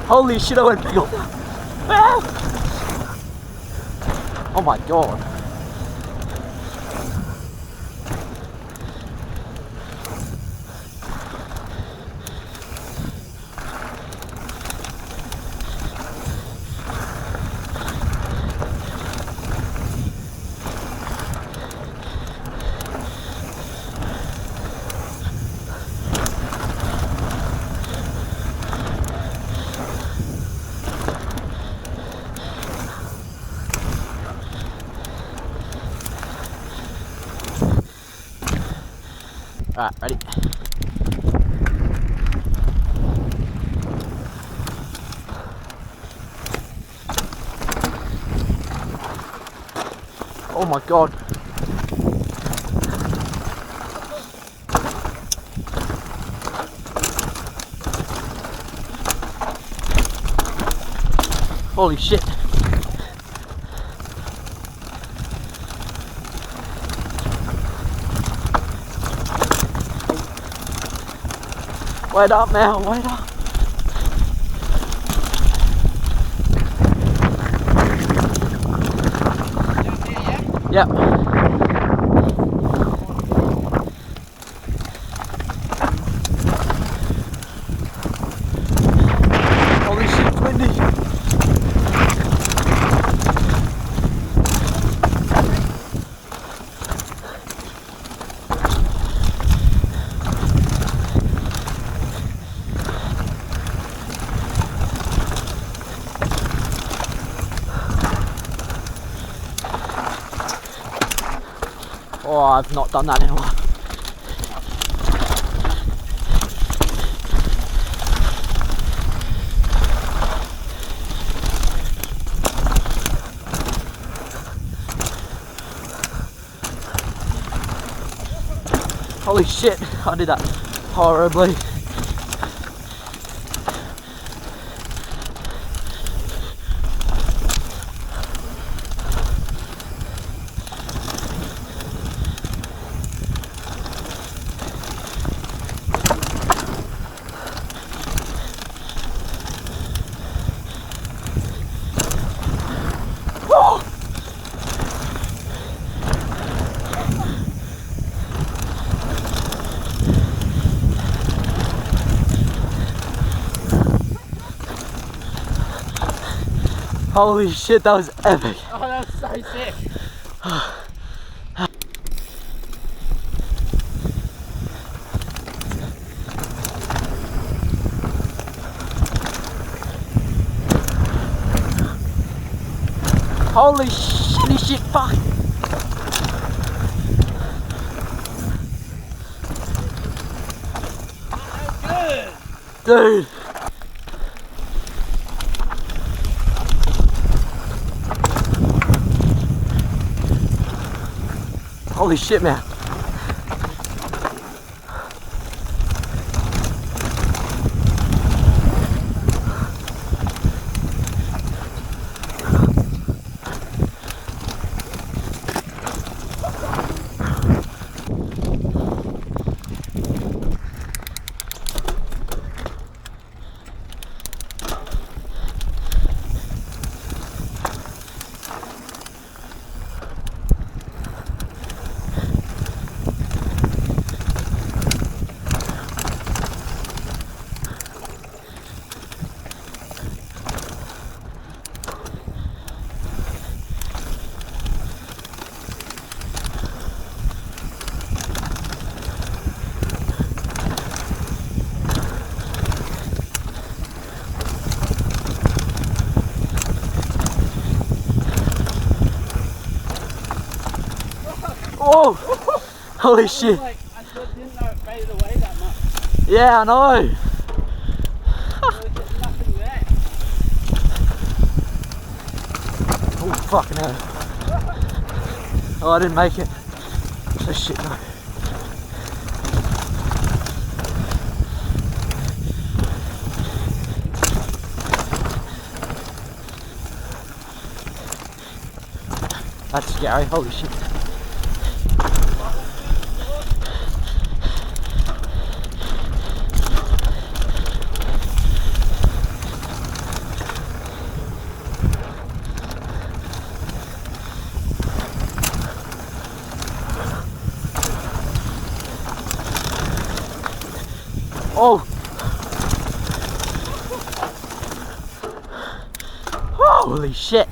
Holy shit, I went big on that. Ah! Oh my god. Alright, ready? Oh my god. Holy shit. Wait up now, wait up. Yep. Holy shit, it's windy. Oh, I've not done that in a while. Holy shit, I did that horribly. Holy shit, that was epic. Oh, that was so sick. Holy shitty shit, fuck. Good. Dude. Holy shit, man. Oh! Holy shit. Like, I still didn't know it faded away that much. Yeah, I know. There was just nothing there. Oh, fucking hell. Oh, I didn't make it. So shit, no. That's scary, holy shit. Oh! Holy shit!